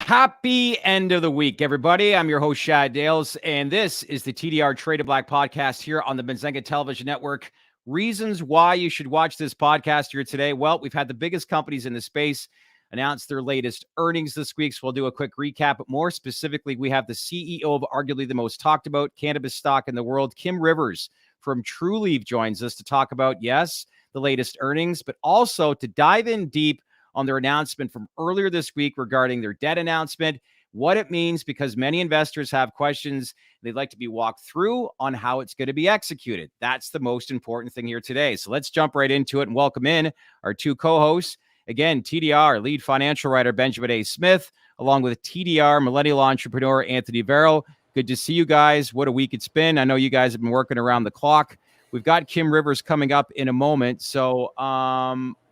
Happy end of the week, everybody. I'm your host, Shad Dales, and this is the TDR Traded Black podcast here on the Benzenga Television Network. Reasons why you should watch this podcast here today. Well, we've had the biggest companies in the space announce their latest earnings this week, so we'll do a quick recap. But more specifically, we have the CEO of arguably the most talked about cannabis stock in the world, Kim Rivers from Trulieve, joins us to talk about, yes, the latest earnings, but also to dive in deep on their announcement from earlier this week regarding their debt announcement, what it means, because many investors have questions they'd like to be walked through on how it's going to be executed. That's the most important thing here today. So let's jump right into it and welcome in our two co-hosts. Again, TDR lead financial writer Benjamin A. Smith, along with TDR millennial entrepreneur Anthony Varrell. Good to see you guys. What a week it's been. I know you guys have been working around the clock. We've got Kim Rivers coming up in a moment. So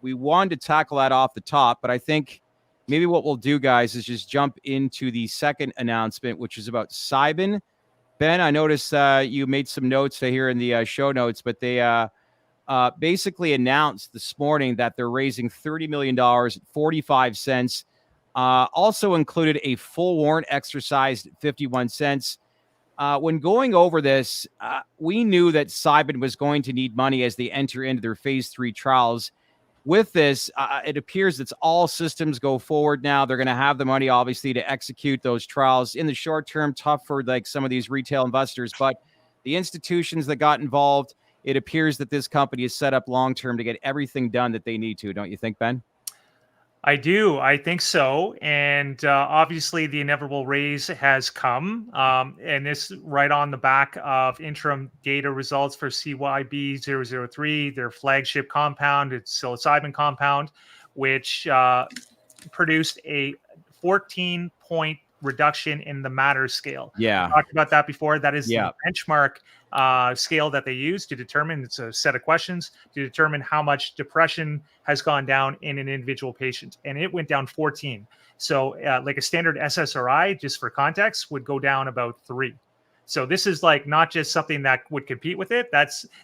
we wanted to tackle that off the top, but I think maybe what we'll do, guys, is just jump into the second announcement, which is about Cybin. Ben, I noticed you made some notes here in the show notes, but they basically announced this morning that they're raising $30 million at 45 cents. Also included a full warrant exercised at 51 cents. When going over this, we knew that Cybin was going to need money as they enter into their phase 3 trials. With this, it appears that all systems go forward now. They're going to have the money, obviously, to execute those trials. In the short term, tough for like some of these retail investors, but the institutions that got involved, it appears that this company is set up long term to get everything done that they need to. Don't you think, Ben? I do. I think so. And obviously, the inevitable raise has come. And this right on the back of interim data results for CYB003, their flagship compound, its psilocybin compound, which produced a 14-point reduction in the matter scale. Yeah. We talked about that before. That is Yeah. the benchmark scale that they use to determine, it's a set of questions to determine how much depression has gone down in an individual patient. And it went down 14. So like a standard SSRI, just for context, would go down about 3. So this is like not just something that would compete with it.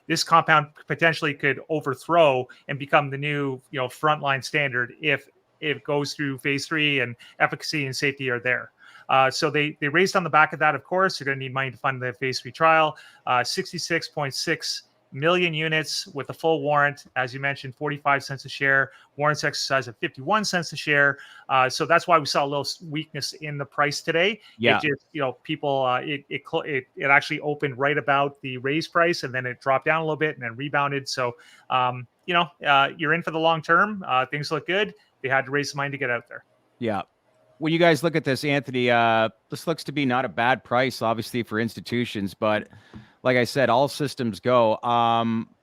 This compound potentially could overthrow and become the new, frontline standard if it goes through phase 3 and efficacy and safety are there. So they raised on the back of that, of course. They're going to need money to fund the phase 3 trial. 66.6 million units with a full warrant, as you mentioned, 45 cents a share. Warrants exercise at 51 cents a share. So that's why we saw a little weakness in the price today. Yeah. It just, people, it actually opened right about the raise price, and then it dropped down a little bit and then rebounded. So, you're in for the long term. Things look good. They had to raise some money to get out there. Yeah. When you guys look at this, Anthony, this looks to be not a bad price, obviously, for institutions, but like I said, all systems go.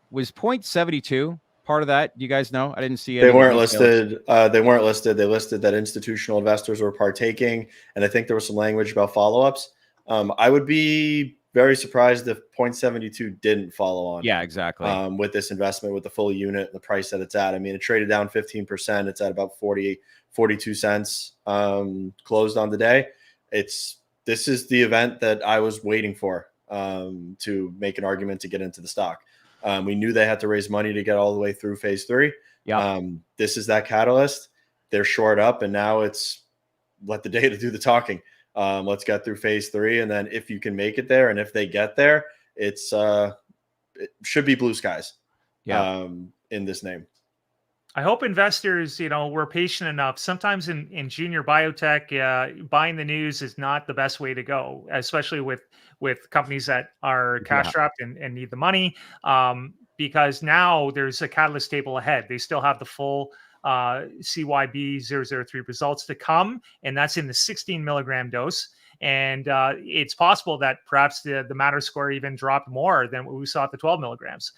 Was 0.72 part of that? Do you guys know? I didn't see it. They weren't listed. They weren't listed. They listed that institutional investors were partaking, and I think there was some language about follow-ups. I would be very surprised if 0.72 didn't follow on. Yeah, exactly. With this investment, with the full unit, the price that it's at. I mean, it traded down 15%. It's at about 42 cents closed on the day. This is the event that I was waiting for to make an argument to get into the stock. We knew they had to raise money to get all the way through phase 3. Yeah. This is that catalyst. They're short up, and now it's let the data do the talking. Let's get through phase 3, and then if you can make it there, and if they get there, it should be blue skies. Yeah. In this name. I hope investors, were patient enough. Sometimes in junior biotech, buying the news is not the best way to go, especially with companies that are cash strapped and need the money. Because now there's a catalyst table ahead. They still have the full CYB003 results to come, and that's in the 16 milligram dose. And it's possible that perhaps the matter score even dropped more than what we saw at the 12 milligrams.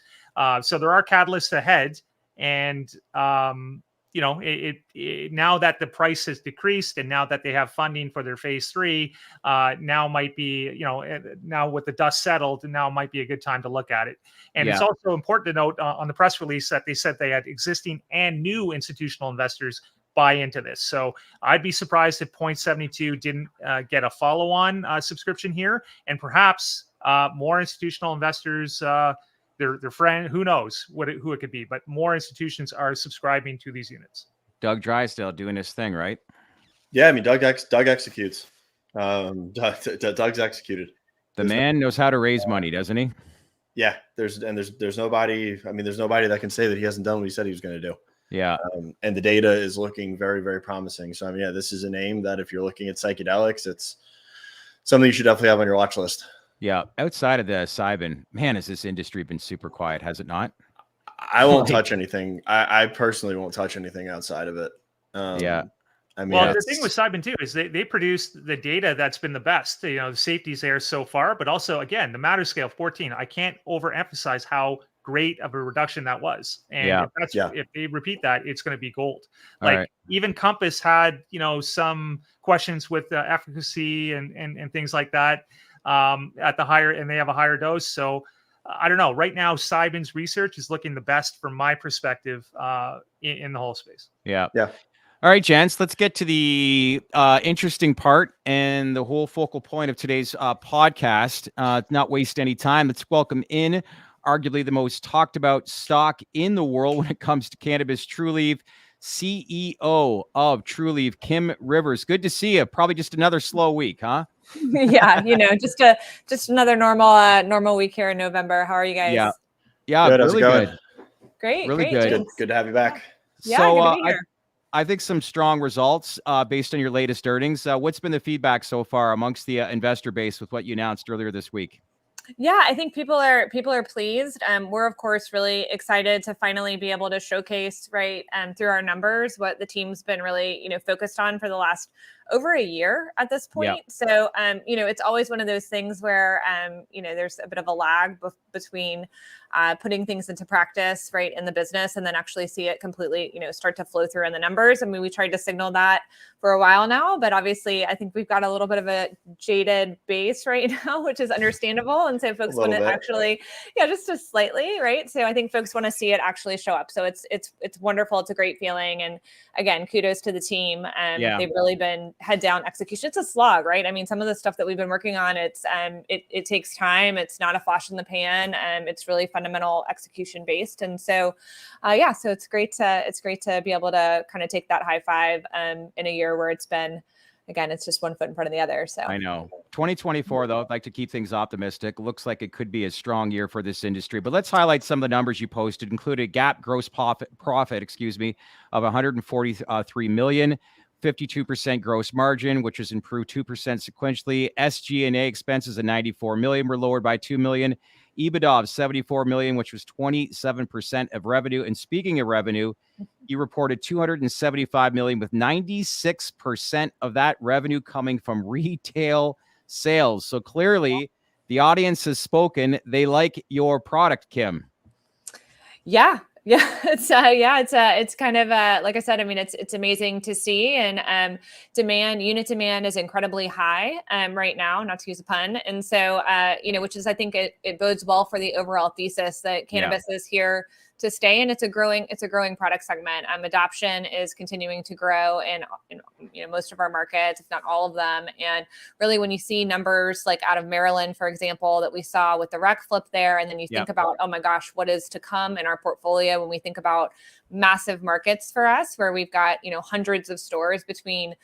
So there are catalysts ahead. And, now that the price has decreased and now that they have funding for their phase 3, now might be, now with the dust settled, now might be a good time to look at it. And it's also important to note on the press release that they said they had existing and new institutional investors buy into this. So I'd be surprised if 0.72 didn't get a follow-on subscription here, and perhaps more institutional investors, their friend, who knows who it could be, but more institutions are subscribing to these units. Doug Drysdale doing his thing, right? Yeah, I mean, Doug executes. Doug's executed. The man knows how to raise money, doesn't he? Yeah, there's nobody. I mean, there's nobody that can say that he hasn't done what he said he was going to do. Yeah. And the data is looking very, very promising. So I mean, yeah, this is a name that if you're looking at psychedelics, it's something you should definitely have on your watch list. Yeah. Outside of the Cybin, man, has this industry been super quiet? Has it not? I won't touch anything. I personally won't touch anything outside of it. Yeah. I mean, well, the thing with Cybin too is they produce the data that's been the best. You know, the safety's there so far, but also again, the matter scale 14. I can't overemphasize how great of a reduction that was. And if they repeat that, it's going to be gold. Like even Compass had, some questions with efficacy and things like that at the higher, and they have a higher dose. So I don't know. Right now, Cybin's research is looking the best from my perspective in the whole space. Yeah. Yeah. All right, gents, let's get to the interesting part and the whole focal point of today's podcast. Not waste any time. Let's welcome in arguably the most talked about stock in the world when it comes to cannabis, Trulieve CEO of Trulieve, Kim Rivers. Good to see you. Probably just another slow week, huh? Yeah, just another normal week here in November. How are you guys? Yeah, good, really good. Great, really great. Good to have you back. Yeah, so, good to be here. I think some strong results based on your latest earnings. What's been the feedback so far amongst the investor base with what you announced earlier this week? Yeah, I think people are pleased. We're of course really excited to finally be able to showcase through our numbers what the team's been really focused on for the last over a year at this point. So it's always one of those things where there's a bit of a lag between putting things into practice in the business and then actually see it completely start to flow through in the numbers. I mean, we tried to signal that for a while now, but obviously I think we've got a little bit of a jaded base right now, which is understandable. And so folks want to actually, just a slightly, right? So I think folks want to see it actually show up. So it's wonderful. It's a great feeling. And again, kudos to the team. They've really been head down execution. It's a slog, right? I mean, some of the stuff that we've been working on, it takes time. It's not a flash in the pan. It's really fundamental execution based. And so, so it's great to be able to kind of take that high five in a year where it's been, again, it's just one foot in front of the other. So I know 2024 though, I'd like to keep things optimistic. Looks like it could be a strong year for this industry, but let's highlight some of the numbers you posted, included GAAP gross profit, of 143 million, 52% gross margin, which was improved 2% sequentially. SG&A expenses of 94 million were lowered by 2 million. EBITDA of 74 million, which was 27% of revenue. And speaking of revenue, you reported 275 million, with 96% of that revenue coming from retail sales. So clearly the audience has spoken. They like your product, Kim. Yeah, it's kind of like I said, I mean, it's amazing to see, and unit demand is incredibly high right now, not to use a pun. And so which is, I think it bodes well for the overall thesis that cannabis is here to stay, and it's a growing product segment. Adoption is continuing to grow in most of our markets, if not all of them. And really, when you see numbers like out of Maryland, for example, that we saw with the rec flip there, and then you think about, oh my gosh, what is to come in our portfolio when we think about massive markets for us, where we've got hundreds of stores between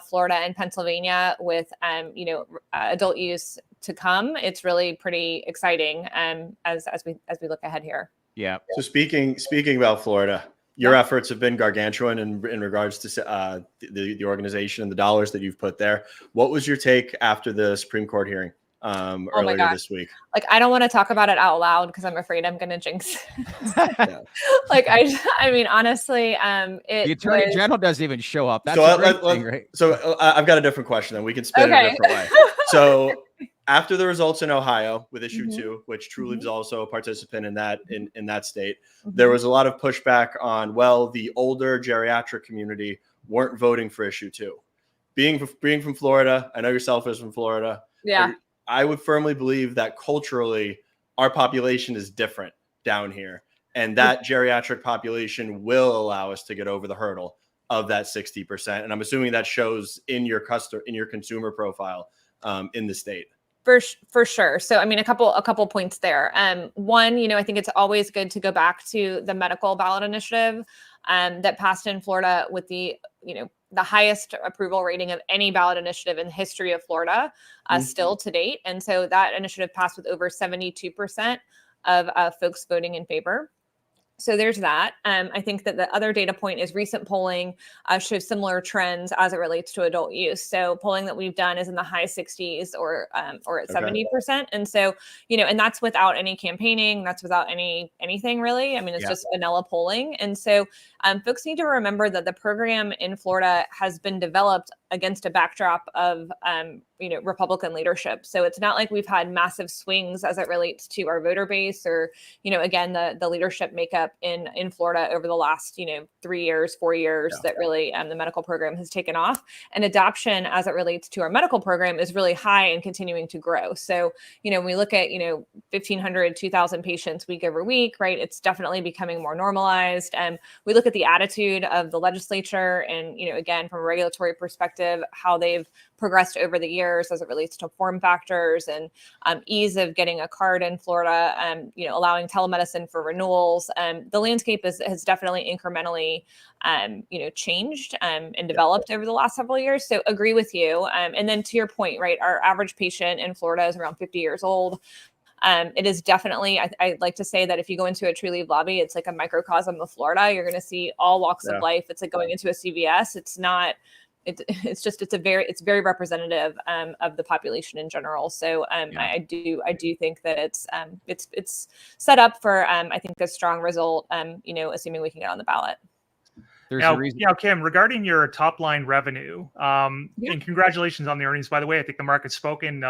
Florida and Pennsylvania with adult use to come. It's really pretty exciting as we look ahead here. Yeah. So speaking about Florida, your efforts have been gargantuan in regards to the organization and the dollars that you've put there. What was your take after the Supreme Court hearing earlier this week? Like, I don't want to talk about it out loud because I'm afraid I'm going to jinx it. Like, I mean, honestly, the Attorney General doesn't even show up. That's right? So I've got a different question, then we can spin it a different way. So after the results in Ohio with issue 2, which Trulieve is also a participant in that state, there was a lot of pushback on, the older geriatric community weren't voting for issue 2. Being from Florida, I know yourself is from Florida. Yeah. I would firmly believe that culturally our population is different down here, and that geriatric population will allow us to get over the hurdle of that 60%. And I'm assuming that shows in your consumer profile in the state. For sure. So, I mean, a couple points there. One, I think it's always good to go back to the medical ballot initiative that passed in Florida with the, the highest approval rating of any ballot initiative in the history of Florida, still to date. And so that initiative passed with over 72% of folks voting in favor. So there's that. I think that the other data point is recent polling shows similar trends as it relates to adult use. So polling that we've done is in the high 60s or at 70%. And so, and that's without any campaigning. That's without anything really. I mean, it's just vanilla polling. And so folks need to remember that the program in Florida has been developed against a backdrop of Republican leadership. So it's not like we've had massive swings as it relates to our voter base or, again, the leadership makeup in Florida over the last, 3 years, 4 years that really the medical program has taken off. And adoption as it relates to our medical program is really high and continuing to grow. So, when we look at, 1,500, 2,000 patients week over week, right, it's definitely becoming more normalized. And we look at the attitude of the legislature and, again, from a regulatory perspective, how they've progressed over the years as it relates to form factors and ease of getting a card in Florida, allowing telemedicine for renewals. The landscape has definitely incrementally, changed and developed over the last several years. So agree with you. And then to your point, right, our average patient in Florida is around 50 years old. It is definitely, I like to say that if you go into a Trulieve lobby, it's like a microcosm of Florida. You're going to see all walks of life. It's like going into a CVS. It's not. It's very representative of the population in general. So I do think that it's set up for I think a strong result. Assuming we can get on the ballot. Now, Kim, regarding your top line revenue, and congratulations on the earnings, by the way. I think the market's spoken.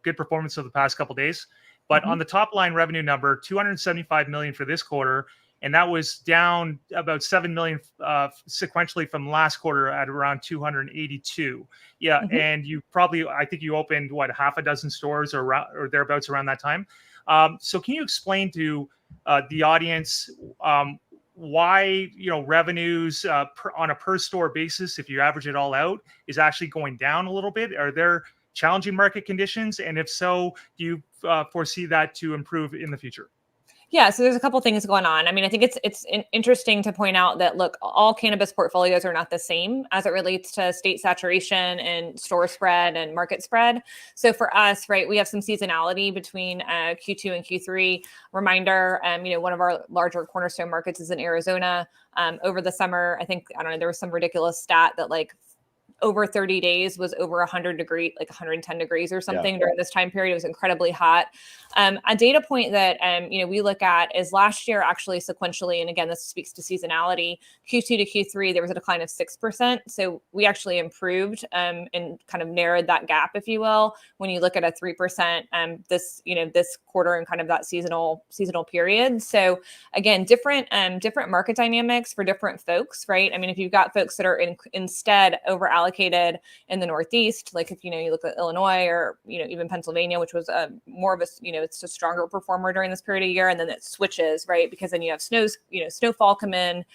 Good performance of the past couple of days. But on the top line revenue number, $275 million for this quarter. And that was down about $7 million sequentially from last quarter at around 282. Yeah, and you probably, I think you opened half a dozen stores or thereabouts around that time. So can you explain to the audience why revenues on a per store basis, if you average it all out, is actually going down a little bit? Are there challenging market conditions, and if so, do you foresee that to improve in the future? Yeah, so there's a couple things going on. I mean, I think it's interesting to point out that, look, all cannabis portfolios are not the same as it relates to state saturation and store spread and market spread. So for us, right, we have some seasonality between Q2 and Q3. Reminder, one of our larger cornerstone markets is in Arizona. Over the summer, I think, I don't know, there was some ridiculous stat that over 30 days was over 100 degrees, like 110 degrees or something during this time period. It was incredibly hot. A data point that, we look at is last year, actually sequentially, and again, this speaks to seasonality, Q2 to Q3, there was a decline of 6%. So we actually improved and kind of narrowed that gap, if you will, when you look at a 3% this quarter and kind of that seasonal period. So again, different market dynamics for different folks, right? I mean, if you've got folks that are instead over allocated in the Northeast, like if you look at Illinois or even Pennsylvania, which was more of a it's a stronger performer during this period of year, and then it switches, right? Because then you have snowfall come in,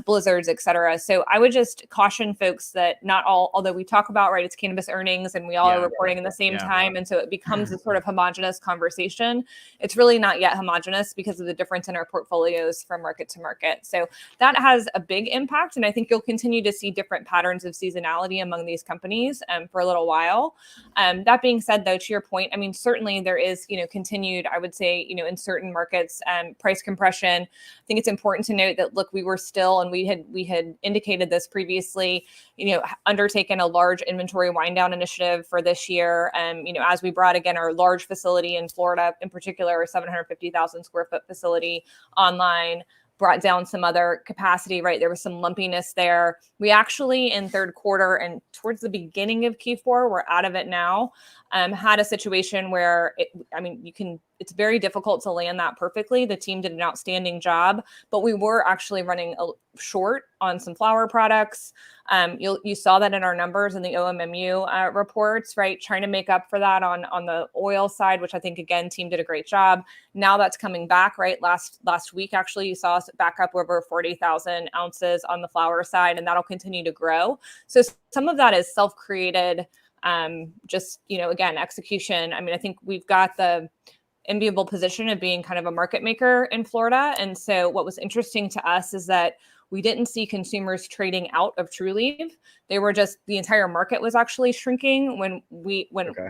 blizzards, et cetera. So I would just caution folks that not all, although we talk about, right, it's cannabis earnings and we all are reporting in the same time, and so it becomes a sort of homogenous conversation. It's really not yet homogenous because of the difference in our portfolios from market to market. So that has a big impact, and I think you'll continue to see different patterns of seasonality among these companies for a little while. That being said, though, to your point, I mean, certainly there is, continued, I would say, in certain markets, price compression. I think it's important to note that, look, we were still, and we had indicated this previously, undertaken a large inventory wind down initiative for this year. As we brought, again, our large facility in Florida, in particular, our 750,000 square foot facility online, brought down some other capacity, right? There was some lumpiness there. We actually, in third quarter and towards the beginning of Q4, we're out of it now, had a situation where, it's very difficult to land that perfectly. The team did an outstanding job, but we were actually running short on some flower products. You saw that in our numbers in the OMMU reports, right? Trying to make up for that on the oil side, which I think, again, team did a great job. Now that's coming back, right? Last week, actually, you saw us back up over 40,000 ounces on the flower side, and that'll continue to grow. So some of that is self-created, again, execution. I mean, I think we've got the enviable position of being kind of a market maker in Florida. And so what was interesting to us is that we didn't see consumers trading out of Trulieve. They were just, the entire market was actually shrinking when we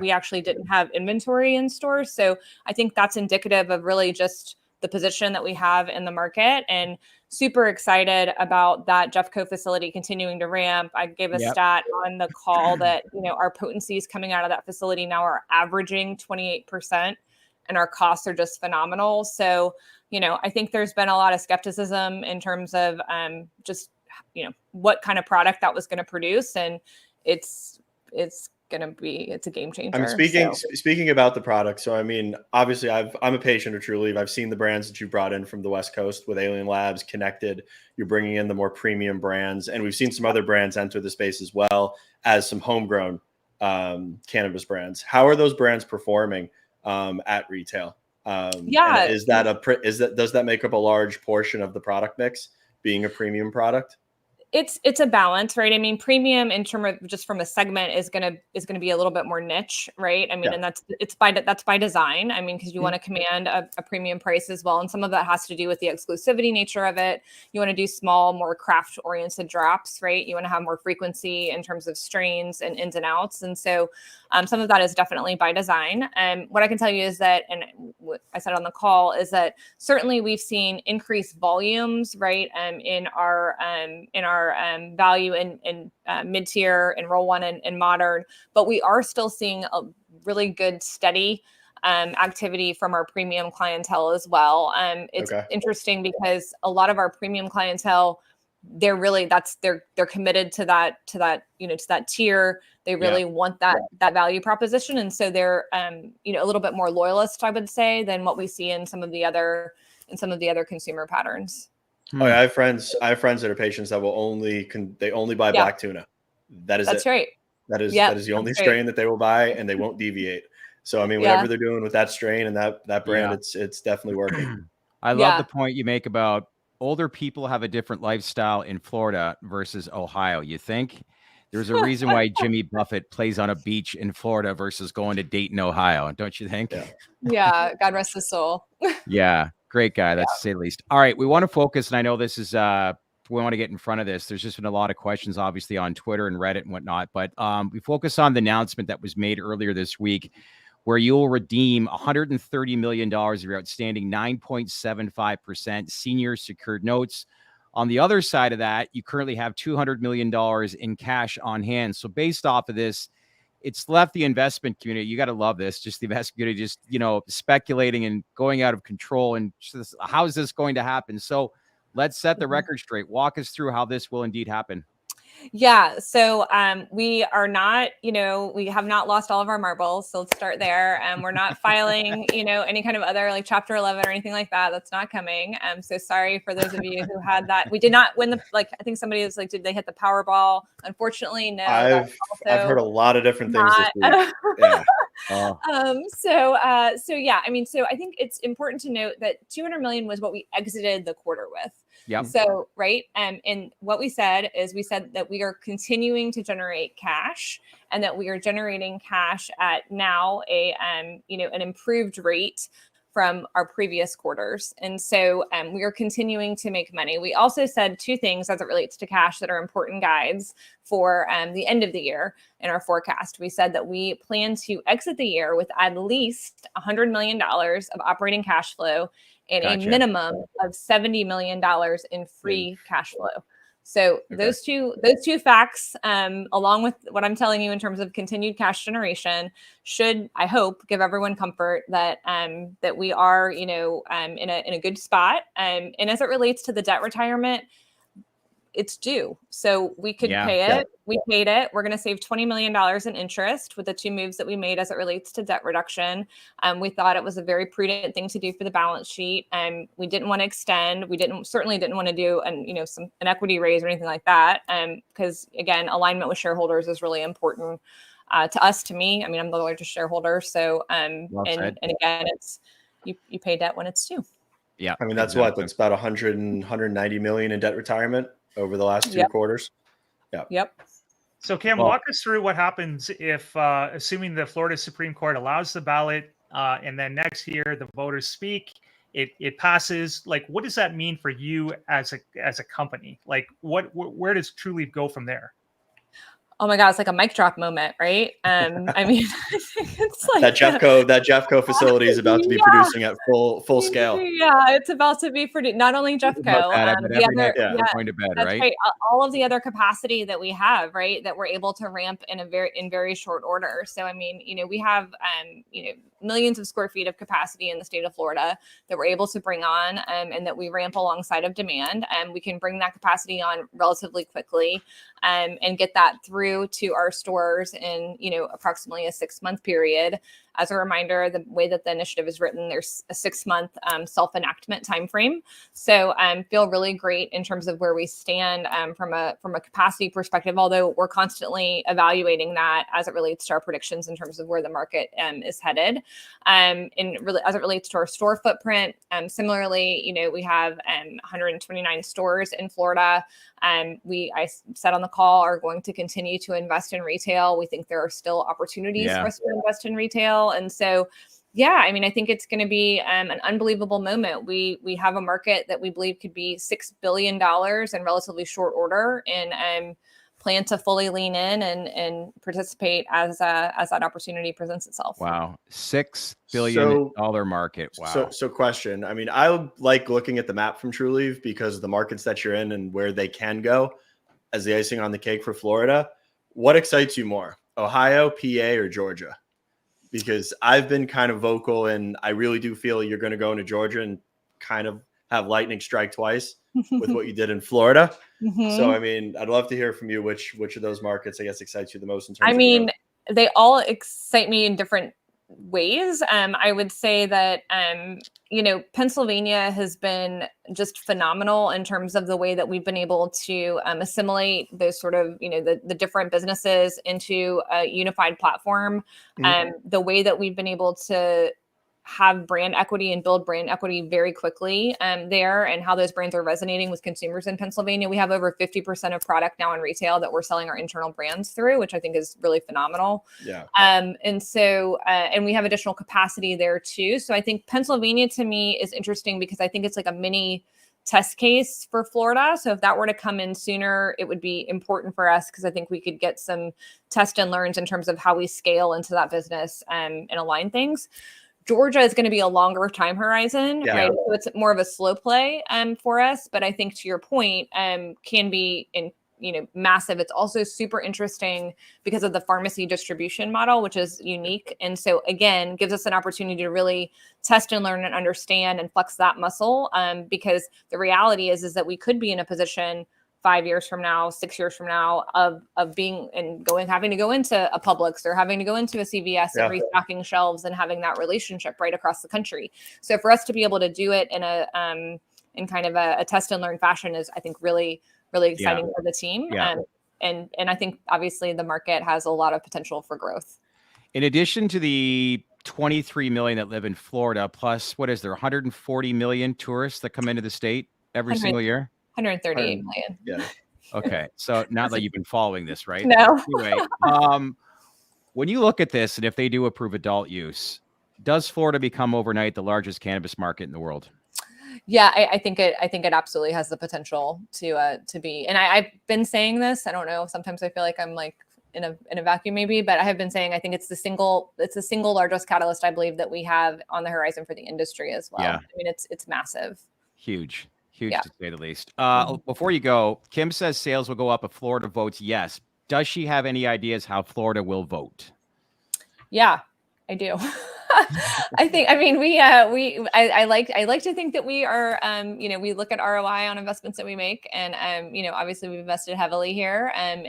actually didn't have inventory in stores. So I think that's indicative of really just the position that we have in the market, and super excited about that Jeffco facility continuing to ramp. I gave a stat on the call that, our potencies coming out of that facility now are averaging 28%, and our costs are just phenomenal. So, I think there's been a lot of skepticism in terms of just, what kind of product that was going to produce. And it's a game changer. I mean, speaking about the product. So, I mean, obviously I'm a patient of Trulieve. I've seen the brands that you brought in from the West Coast with Alien Labs, Connected. You're bringing in the more premium brands, and we've seen some other brands enter the space as well as some homegrown cannabis brands. How are those brands performing at retail? Does that make up a large portion of the product mix, being a premium product? It's a balance, right? I mean, premium in terms of just from a segment is gonna be a little bit more niche, right? I mean, and that's by design. I mean, because you want to command a premium price as well, and some of that has to do with the exclusivity nature of it. You want to do small, more craft oriented drops, right? You want to have more frequency in terms of strains and ins and outs, and so some of that is definitely by design. What I can tell you is that, and what I said on the call is that certainly we've seen increased volumes, right? In our value in mid-tier and roll one and modern, but we are still seeing a really good steady activity from our premium clientele as well. It's interesting because a lot of our premium clientele, they're committed to that tier. They really want that value proposition, and so they're a little bit more loyalist, I would say, than what we see in some of the other consumer patterns. Oh, yeah, I have friends that are patients that will only buy black tuna. That's right. That is the only strain that they will buy, and they won't deviate. So, I mean, whatever they're doing with that strain and that brand, it's definitely working. I love the point you make about older people have a different lifestyle in Florida versus Ohio. You think there's a reason why Jimmy Buffett plays on a beach in Florida versus going to Dayton, Ohio, don't you think? Yeah. God rest his soul. Yeah. Great guy, that's to say the least. All right, we want to focus, and I know this is we want to get in front of this. There's just been a lot of questions, obviously, on Twitter and Reddit and whatnot, but we focus on the announcement that was made earlier this week, where you'll redeem $130 million of your outstanding 9.75% senior secured notes. On the other side of that, you currently have $200 million in cash on hand. So based off of this, it's left the investment community. You got to love this. Just the investment community, just, speculating and going out of control. And just, how is this going to happen? So let's set the record straight. Walk us through how this will indeed happen. Yeah. So we are not, we have not lost all of our marbles. So let's start there. We're not filing, any kind of other like Chapter 11 or anything like that. That's not coming. So sorry for those of you who had that. We did not win I think somebody was like, did they hit the Powerball? Unfortunately, no. I've heard a lot of different things this week. Yeah. So yeah, I mean, so I think it's important to note that 200 million was what we exited the quarter with. Yeah. So, right. And what we said that we are continuing to generate cash, and that we are generating cash at now an improved rate from our previous quarters. And so we are continuing to make money. We also said two things as it relates to cash that are important guides for the end of the year in our forecast. We said that we plan to exit the year with at least $100 million of operating cash flow and a minimum of $70 million in free cash flow. So those two facts, along with what I'm telling you in terms of continued cash generation, should, I hope, give everyone comfort that that we are, in a good spot. And as it relates to the debt retirement, it's due. So we could pay it. Yeah. We paid it. We're going to save $20 million in interest with the two moves that we made as it relates to debt reduction. We thought it was a very prudent thing to do for the balance sheet. We didn't want to extend. We certainly didn't want to do an equity raise or anything like that. Because again, alignment with shareholders is really important to us, to me. I mean, I'm the largest shareholder. So, and again, it's you pay debt when it's due. Yeah. I mean, that's that's about 190 million in debt retirement over the last two quarters. Yeah. Yep. So Kim, walk us through what happens if, assuming the Florida Supreme Court allows the ballot, and then next year the voters speak it passes. Like, what does that mean for you as a company? Like, where does Trulieve go from there? Oh my God, it's like a mic drop moment, right? I mean, it's like that Jeffco facility is about to be producing at full scale. Yeah, it's about to be pretty. Not only Jeffco, the every night other, going to bed, that's right? right. All of the other capacity that we have, right, that we're able to ramp in very short order. So I mean, we have millions of square feet of capacity in the state of Florida that we're able to bring on, and that we ramp alongside of demand, and we can bring that capacity on relatively quickly, and get that through to our stores in approximately a 6-month period. As a reminder, the way that the initiative is written, there's a 6-month self-enactment timeframe. So feel really great in terms of where we stand from a capacity perspective, although we're constantly evaluating that as it relates to our predictions in terms of where the market is headed. And really, as it relates to our store footprint, similarly, we have 129 stores in Florida. I said on the call, are going to continue to invest in retail. We think there are still opportunities for us to invest in retail. And so, yeah, I mean, I think it's going to be an unbelievable moment. We have a market that we believe could be $6 billion in relatively short order, and plan to fully lean in and participate as that opportunity presents itself. Wow. $6 billion market. Wow. So question. I mean, I like looking at the map from Trulieve because of the markets that you're in and where they can go as the icing on the cake for Florida. What excites you more, Ohio, PA, or Georgia? Because I've been kind of vocal, and I really do feel you're going to go into Georgia and kind of have lightning strike twice with what you did in Florida. So, I mean, I'd love to hear from you which of those markets, I guess, excites you the most in terms of growth. They all excite me in different ways. I would say that, Pennsylvania has been just phenomenal in terms of the way that we've been able to assimilate those sort of, the different businesses into a unified platform. The way that we've been able to have brand equity and build brand equity very quickly there, and how those brands are resonating with consumers in Pennsylvania. We have over 50% of product now in retail that we're selling our internal brands through, which I think is really phenomenal. Yeah. And so, and we have additional capacity there too. So I think Pennsylvania to me is interesting because I think it's like a mini test case for Florida. So if that were to come in sooner, it would be important for us because I think we could get some test and learns in terms of how we scale into that business and align things. Georgia is going to be a longer time horizon, right? So it's more of a slow play for us. But I think to your point, can be massive. It's also super interesting because of the pharmacy distribution model, which is unique. And so again, gives us an opportunity to really test and learn and understand and flex that muscle. Because the reality is that we could be in a position 5 years from now, 6 years from now of being and having to go into a Publix or having to go into a CVS and restocking shelves and having that relationship right across the country. So for us to be able to do it in in kind of a test and learn fashion is, I think, really, really exciting for the team. And I think obviously the market has a lot of potential for growth. In addition to the 23 million that live in Florida, plus what is there, 140 million tourists that come into the state every single year? 138 million. Yeah. Okay. So not that you've been following this, right? No. Anyway, when you look at this, and if they do approve adult use, does Florida become overnight the largest cannabis market in the world? Yeah, I think it absolutely has the potential to be. And I've been saying this. I don't know. Sometimes I feel like I'm like in a vacuum maybe, but I have been saying I think it's the single largest catalyst I believe that we have on the horizon for the industry as well. Yeah. I mean, it's massive. Huge to say the least. Before you go, Kim says sales will go up if Florida votes yes. Does she have any ideas how Florida will vote? Yeah, I do. I like to think that we are, we look at ROI on investments that we make, and obviously we've invested heavily here, and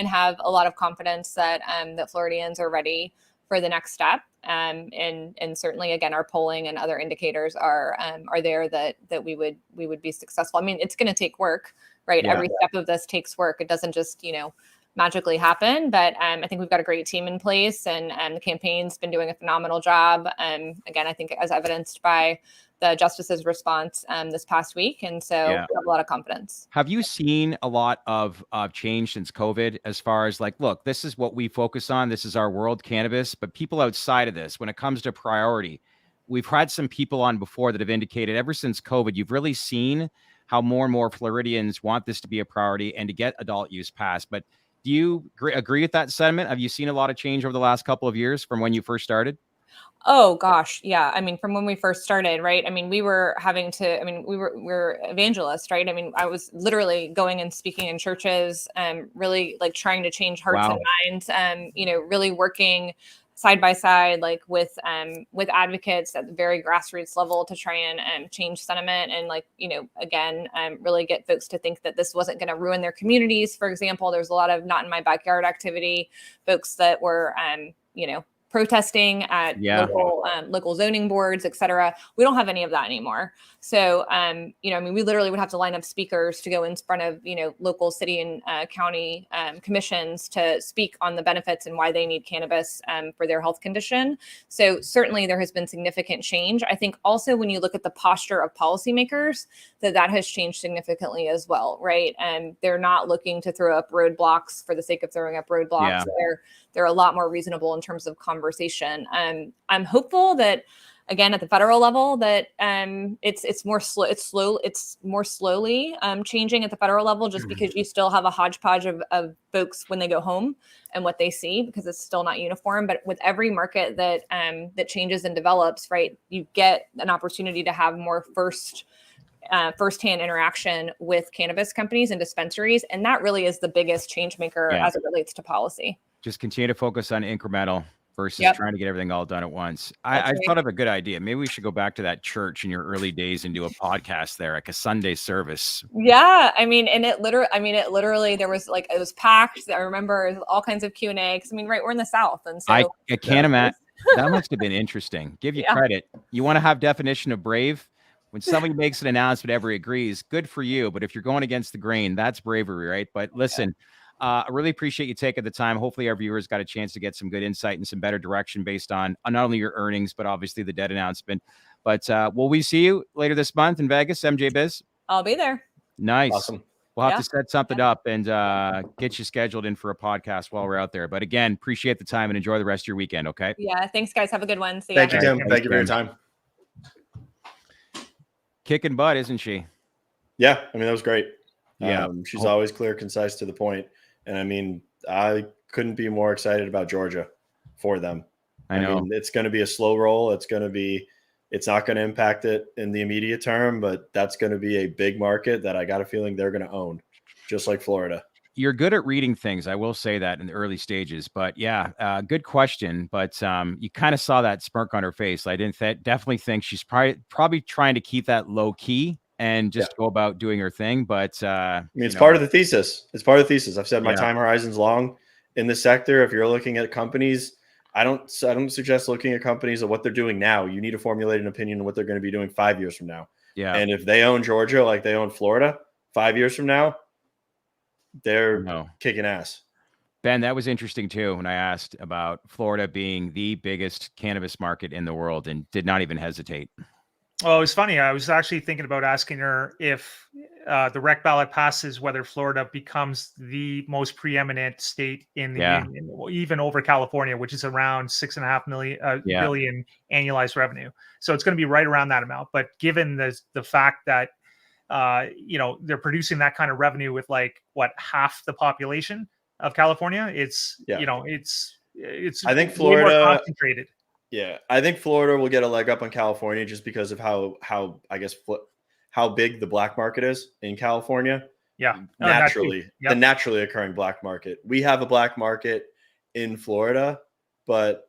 have a lot of confidence that that Floridians are ready for the next step. And certainly again, our polling and other indicators are there that we would be successful. I mean, it's going to take work, right? Every step of this takes work. It doesn't just, magically happen, but I think we've got a great team in place, and the campaign's been doing a phenomenal job. Again, I think as evidenced by the justice's response this past week, and so we have a lot of confidence. Have you seen a lot of change since COVID as far as like, look, this is what we focus on, this is our world, cannabis, but people outside of this, when it comes to priority, we've had some people on before that have indicated ever since COVID, you've really seen how more and more Floridians want this to be a priority and to get adult use passed. But do you agree with that sentiment? Have you seen a lot of change over the last couple of years from when you first started? Oh gosh, yeah. I mean, from when we first started, right? I mean, we were we're evangelists, right? I mean, I was literally going and speaking in churches, really like trying to change hearts and minds, really working side by side, like with advocates at the very grassroots level to try and change sentiment and again, really get folks to think that this wasn't going to ruin their communities. For example, there's a lot of not in my backyard activity, folks that were, protesting at local zoning boards, et cetera. We don't have any of that anymore. So, we literally would have to line up speakers to go in front of, local city and county commissions to speak on the benefits and why they need cannabis for their health condition. So certainly there has been significant change. I think also when you look at the posture of policymakers, that has changed significantly as well, right? And they're not looking to throw up roadblocks for the sake of throwing up roadblocks. Yeah. They're a lot more reasonable in terms of conversation. I'm hopeful that, again, at the federal level, that it's more slowly changing at the federal level, just because you still have a hodgepodge of folks when they go home and what they see, because it's still not uniform. But with every market that changes and develops, right, you get an opportunity to have more firsthand interaction with cannabis companies and dispensaries, and that really is the biggest change maker as it relates to policy. Just continue to focus on incremental versus trying to get everything all done at once. I thought of a good idea. Maybe we should go back to that church in your early days and do a podcast there, like a Sunday service. Yeah. I mean, and it literally, there was it was packed. I remember all kinds of Q&A. Cause right, we're in the South. And so I can't imagine. That must have been interesting. Give you credit. You want to have definition of brave? When somebody makes an announcement, everybody agrees, good for you. But if you're going against the grain, that's bravery, right? But listen, I really appreciate you taking the time. Hopefully our viewers got a chance to get some good insight and some better direction based on not only your earnings, but obviously the debt announcement. But will we see you later this month in Vegas, MJ Biz? I'll be there. Nice. Awesome. We'll have to set something up and get you scheduled in for a podcast while we're out there. But again, appreciate the time and enjoy the rest of your weekend, okay? Yeah, thanks, guys. Have a good one. See ya. Thank you, Tim. Thank you for your time. Kicking butt, isn't she? Yeah, I mean, that was great. Yeah. She's always clear, concise, to the point. And I mean, I couldn't be more excited about Georgia for them. I know. mean, it's going to be a slow roll. It's not going to impact it in the immediate term, but that's going to be a big market that I got a feeling they're going to own, just like Florida. You're good at reading things. I will say that in the early stages, but good question. But you kind of saw that smirk on her face. I definitely think she's probably trying to keep that low key and just go about doing her thing. But I mean, it's part of the thesis. It's part of the thesis. I've said my time horizon's long in this sector. If you're looking at companies, I don't suggest looking at companies of what they're doing now. You need to formulate an opinion on what they're going to be doing 5 years from now. Yeah. And if they own Georgia like they own Florida 5 years from now, they're kicking ass. Ben, that was interesting too when I asked about Florida being the biggest cannabis market in the world and did not even hesitate. Well, it was funny. I was actually thinking about asking her if the rec ballot passes, whether Florida becomes the most preeminent state in the union, even over California, which is around $6.5 billion annualized revenue. So it's going to be right around that amount. But given the fact that they're producing that kind of revenue with half the population of California, it's I think Florida way more concentrated. Yeah, I think Florida will get a leg up on California just because of how big the black market is in California. Yeah, naturally, the naturally occurring black market. We have a black market in Florida, but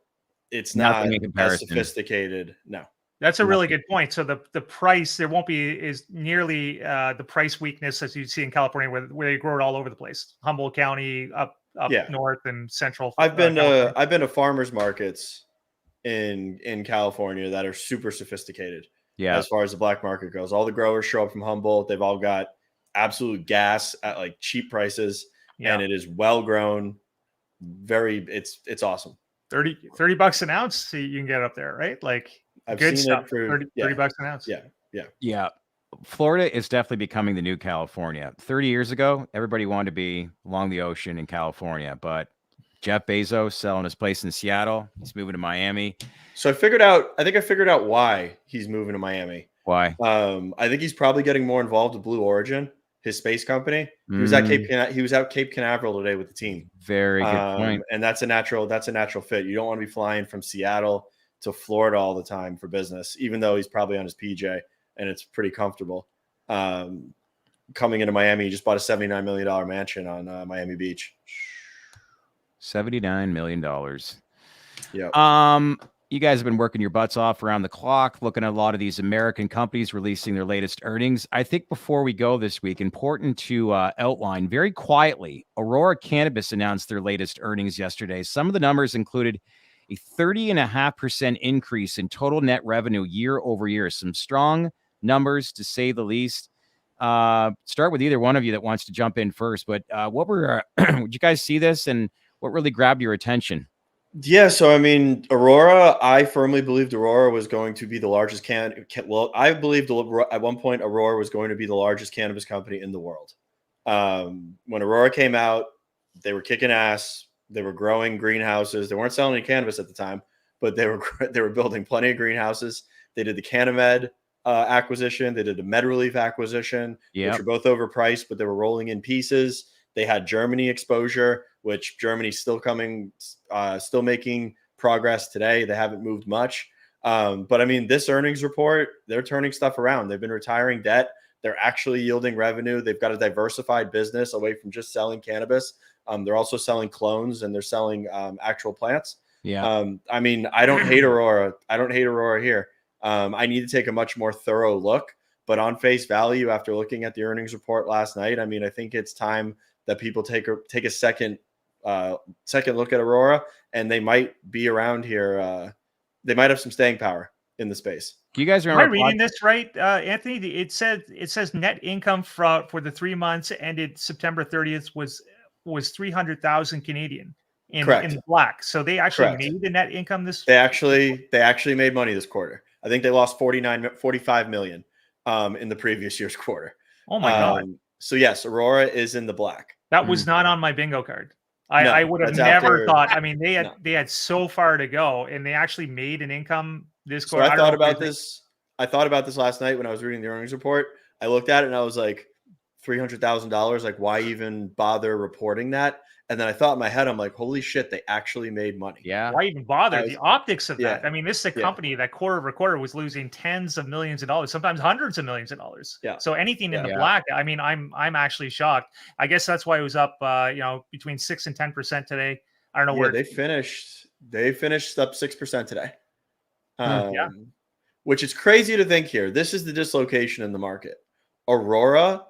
it's not as sophisticated. No. That's a really good point. So the price, there won't be is nearly the price weakness as you see in California, where they grow it all over the place. Humboldt County, up north and central. I've been to farmers markets in California that are super sophisticated. Yeah. As far as the black market goes, all the growers show up from Humboldt. They've all got absolute gas at cheap prices, and it is well grown. It's awesome. $30 an ounce. So you can get up there, right? I've good seen stuff. it for $30 an ounce. Yeah. Florida is definitely becoming the new California. 30 years ago, everybody wanted to be along the ocean in California, but Jeff Bezos selling his place in Seattle. He's moving to Miami. So I think I figured out why he's moving to Miami. Why? I think he's probably getting more involved with Blue Origin, his space company. He was at Cape Canaveral today with the team. Very good point. And that's a natural fit. You don't want to be flying from Seattle to Florida all the time for business, even though he's probably on his PJ and it's pretty comfortable. Coming into Miami, he just bought a $79 million mansion on Miami Beach. $79 million. Yeah. You guys have been working your butts off around the clock, looking at a lot of these American companies releasing their latest earnings. I think before we go this week, important to outline very quietly, Aurora Cannabis announced their latest earnings yesterday. Some of the numbers included a 30.5% increase in total net revenue year over year. Some strong numbers, to say the least. Start with either one of you that wants to jump in first. But would you guys see this, and what really grabbed your attention? Yeah, so I mean, Aurora, I firmly believed Aurora was going to be the largest I believed at one point Aurora was going to be the largest cannabis company in the world. When Aurora came out, they were kicking ass. They were growing greenhouses. They weren't selling any cannabis at the time, but they were building plenty of greenhouses. They did the CanniMed acquisition. They did the MedRelief acquisition, which were both overpriced, but they were rolling in pieces. They had Germany exposure, which Germany's still still making progress today. They haven't moved much. But I mean, this earnings report, they're turning stuff around. They've been retiring debt. They're actually yielding revenue. They've got a diversified business away from just selling cannabis. They're also selling clones, and they're selling actual plants. Yeah. I mean, I don't hate Aurora. I don't hate Aurora here. I need to take a much more thorough look. But on face value, after looking at the earnings report last night, I mean, I think it's time that people take a second look at Aurora, and they might be around here. They might have some staying power in the space. Do you guys remember? Am I reading this right, Anthony? It says net income for the 3 months ended September 30th was 300,000 Canadian in the black. So they actually made the net income this. They actually made money this quarter. I think they lost 45 million in the previous year's quarter. Oh my God. So yes, Aurora is in the black. That was not on my bingo card. I would have never thought. I mean, they had so far to go, and they actually made an income this quarter. So I thought about this. I thought about this last night when I was reading the earnings report. I looked at it and I was like, $300,000. Like, why even bother reporting that? And then I thought in my head, I'm like, holy shit, they actually made money. Yeah. Why even bother? The optics of that. I mean, this is a company that quarter-over-quarter was losing tens of millions of dollars, sometimes hundreds of millions of dollars. Yeah. So anything in the black, I mean, I'm actually shocked. I guess that's why it was up, between 6 and 10% today. I don't know where they finished up 6% today. Which is crazy to think here. This is the dislocation in the market. Aurora,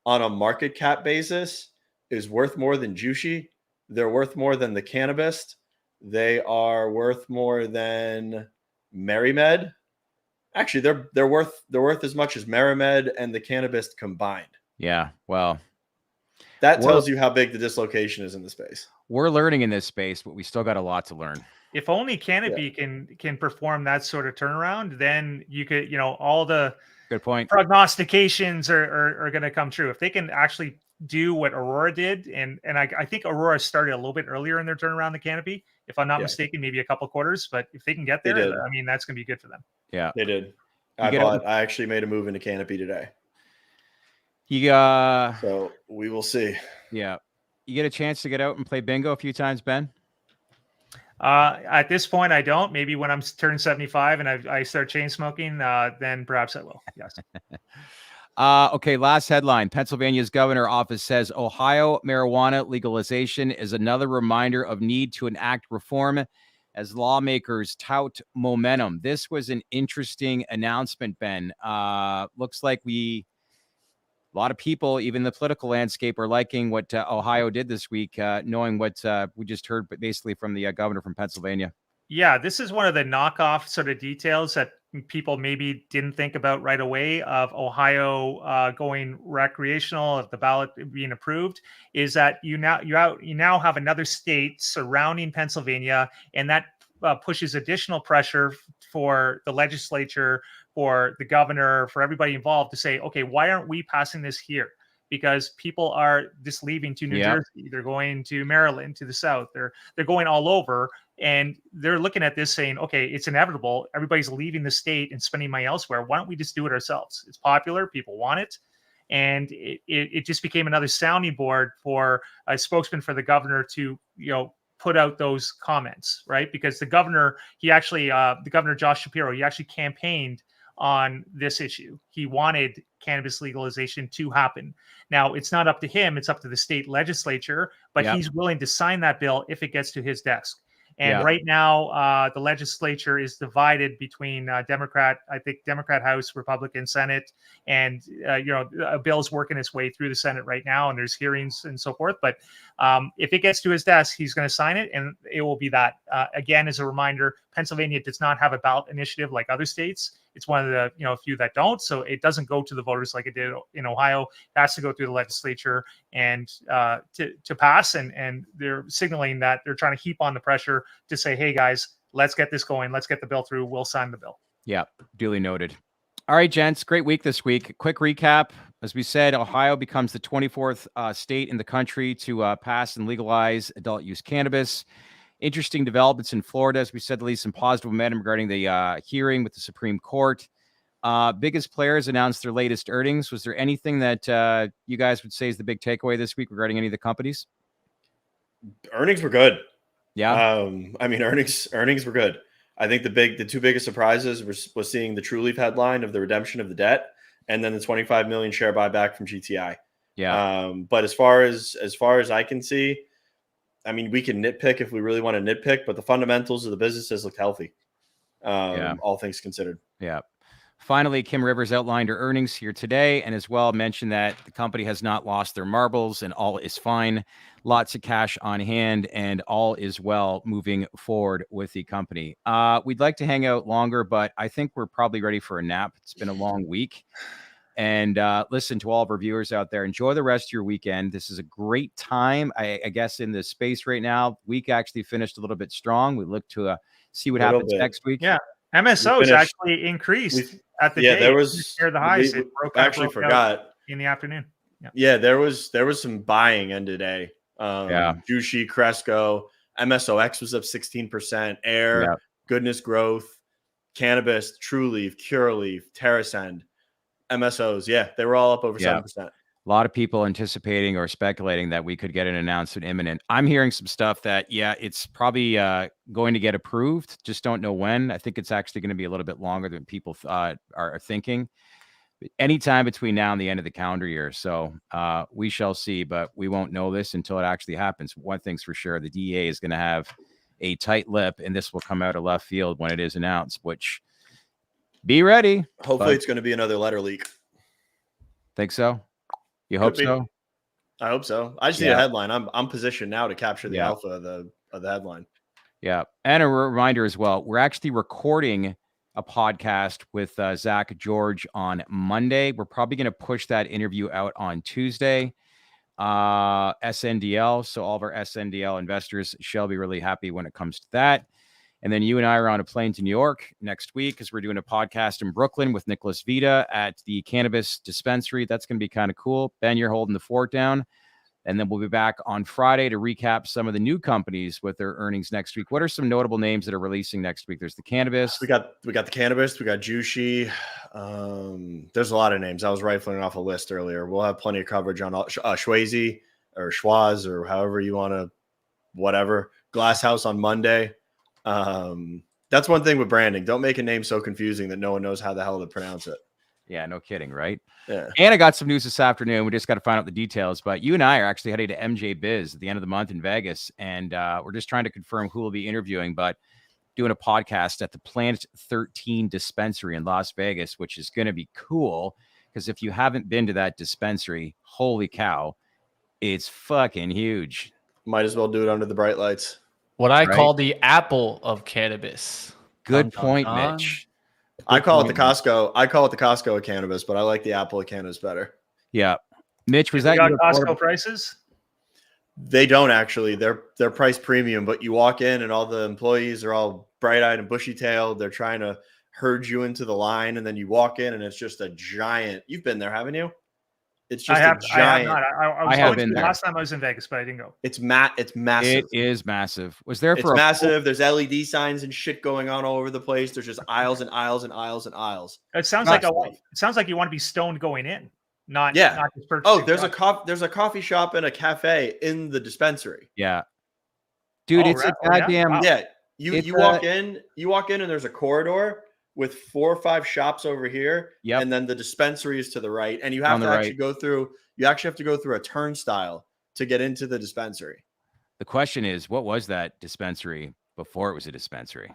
on a market cap basis, is worth more than Jushi. They're worth more than the Cannabist. They are worth more than MariMed. Actually, they're worth as much as MariMed and the Cannabist combined. Yeah. Well, that tells you how big the dislocation is in the space. We're learning in this space, but we still got a lot to learn. If only Canopy can perform that sort of turnaround, then you could, all the good point prognostications are going to come true. If they can actually do what Aurora did, and I think Aurora started a little bit earlier in their turnaround than Canopy, if I'm not mistaken, maybe a couple quarters. But if they can get there, I mean, that's going to be good for them. Yeah, they did. I actually made a move into Canopy today. So we will see. Yeah, you get a chance to get out and play bingo a few times, Ben? At this point, I don't. Maybe when I'm turned 75 and I start chain smoking, then perhaps I will. Yes. Okay, last headline. Pennsylvania's governor office says Ohio marijuana legalization is another reminder of need to enact reform as lawmakers tout momentum. This was an interesting announcement, Ben. Looks like a lot of people, even the political landscape, are liking what Ohio did this week, knowing what we just heard, but basically from the governor from Pennsylvania. Yeah, this is one of the knockoff sort of details that people maybe didn't think about right away of Ohio going recreational, of the ballot being approved, is that you now have another state surrounding Pennsylvania, and that pushes additional pressure for the legislature, for the governor, for everybody involved to say, okay, why aren't we passing this here? because people are just leaving to New Jersey. They're going to Maryland, to the South. They're going all over, and they're looking at this saying, okay, it's inevitable. Everybody's leaving the state and spending money elsewhere. Why don't we just do it ourselves? It's popular. People want it. And it just became another sounding board for a spokesman for the governor to, put out those comments, right? Because the governor, the governor, Josh Shapiro, he actually campaigned on this issue. He wanted cannabis legalization to happen. Now, it's not up to him, it's up to the state legislature, but he's willing to sign that bill if it gets to his desk. And right now, the legislature is divided between Democrat House, Republican Senate, and a bill's working its way through the Senate right now, and there's hearings and so forth. But if it gets to his desk, he's going to sign it, and it will be that. Again, as a reminder, Pennsylvania does not have a ballot initiative like other states. It's one of the few that don't, so it doesn't go to the voters like it did in Ohio. It has to go through the legislature and to pass. And they're signaling that they're trying to heap on the pressure to say, "Hey guys, let's get this going. Let's get the bill through. We'll sign the bill." Yeah, duly noted. All right, gents, great week this week. Quick recap: as we said, Ohio becomes the 24th state in the country to pass and legalize adult use cannabis. Interesting developments in Florida, as we said, at least some positive momentum regarding the hearing with the Supreme Court. Biggest players announced their latest earnings. Was there anything that you guys would say is the big takeaway this week regarding any of the companies? Earnings were good. Yeah. Earnings were good. I think the two biggest surprises was seeing the Trulieve headline of the redemption of the debt, and then the 25 million share buyback from GTI. Yeah. But as far as I can see, I mean, we can nitpick if we really want to nitpick, but the fundamentals of the businesses looked healthy. All things considered. Yeah. Finally, Kim Rivers outlined her earnings here today, and as well mentioned that the company has not lost their marbles and all is fine. Lots of cash on hand and all is well moving forward with the company. We'd like to hang out longer, but I think we're probably ready for a nap. It's been a long week. And listen, to all of our viewers out there, enjoy the rest of your weekend. This is a great time, I guess, in this space right now. Week actually finished a little bit strong. We look to see what happens next week. Yeah, MSOs actually increased at the day. There was near the highs. We actually forgot in the afternoon. Yeah, there was some buying end of day. Jushi, Cresco, MSOX was up 16%. Air, Goodness Growth, Cannabis, Trulieve, Curaleaf, TerraSend. MSOs, they were all up over 7%. A lot of people anticipating or speculating that we could get an announcement imminent. I'm hearing some stuff that, it's probably going to get approved. Just don't know when. I think it's actually going to be a little bit longer than people are thinking. Anytime between now and the end of the calendar year. So we shall see, but we won't know this until it actually happens. One thing's for sure, the DEA is going to have a tight lip, and this will come out of left field when it is announced, which... be ready. Hopefully it's going to be another letter leak. Think so? You hope so? I hope so. I just need a headline. I'm positioned now to capture the alpha of the headline. Yeah. And a reminder as well, we're actually recording a podcast with Zach George on Monday. We're probably going to push that interview out on Tuesday. SNDL. So all of our SNDL investors shall be really happy when it comes to that. And then you and I are on a plane to New York next week because we're doing a podcast in Brooklyn with Nicholas Vita at the cannabis dispensary. That's going to be kind of cool. Ben, you're holding the fort down. And then we'll be back on Friday to recap some of the new companies with their earnings next week. What are some notable names that are releasing next week? There's the cannabis. We got the cannabis. We got Jushi. There's a lot of names. I was rifling off a list earlier. We'll have plenty of coverage on Schwazi or Schwaz or however you want to, whatever. Glass House on Monday. That's one thing with branding. Don't make a name so confusing that no one knows how the hell to pronounce it. Yeah, no kidding, right? Yeah. And I got some news this afternoon. We just got to find out the details. But you and I are actually heading to MJ Biz at the end of the month in Vegas. And we're just trying to confirm who will be interviewing, but doing a podcast at the Planet 13 dispensary in Las Vegas, which is going to be cool. Because if you haven't been to that dispensary, holy cow, it's fucking huge. Might as well do it under the bright lights. What I call the Apple of cannabis. Good point, Mitch. I call it the Costco of cannabis, but I like the Apple of cannabis better. Yeah. Mitch, was that your Costco prices? They don't actually. They're price premium, but you walk in and all the employees are all bright-eyed and bushy-tailed. They're trying to herd you into the line, and then you walk in and it's just a giant. You've been there, haven't you? It's just I have a giant. not. I was I have going been to there. last time I was in Vegas, but I didn't go. It's massive. It is massive. Was there It's for massive. There's LED signs and shit going on all over the place. There's just aisles and aisles and aisles and aisles. It sounds like you want to be stoned going in, not just purchasing. Oh, there's a coffee shop and a cafe in the dispensary. Yeah. Dude, it's a goddamn You walk in and there's a corridor with 4 or 5 shops over here, and then the dispensary is to the right, and you have to actually go through a turnstile to get into the dispensary. The question is, what was that dispensary before it was a dispensary?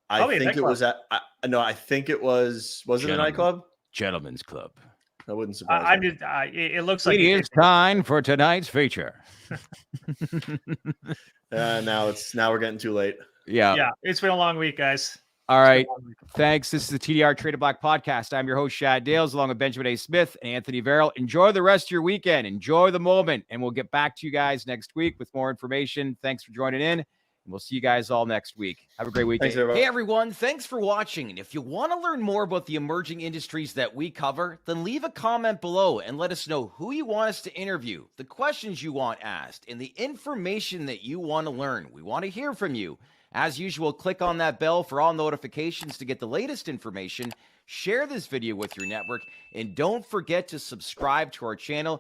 I think it was it a nightclub? Gentlemen's Club. That wouldn't surprise me. It looks like it is time for tonight's feature. Now we're getting too late. Yeah, it's been a long week, guys. All right. Thanks. This is the TDR Traded Black podcast. I'm your host, Shad Dales, along with Benjamin A. Smith and Anthony Varrell. Enjoy the rest of your weekend. Enjoy the moment. And we'll get back to you guys next week with more information. Thanks for joining in. And we'll see you guys all next week. Have a great weekend. Thanks, everybody. Hey, everyone. Thanks for watching. And if you want to learn more about the emerging industries that we cover, then leave a comment below and let us know who you want us to interview, the questions you want asked, and the information that you want to learn. We want to hear from you. As usual, click on that bell for all notifications to get the latest information. Share this video with your network, and don't forget to subscribe to our channel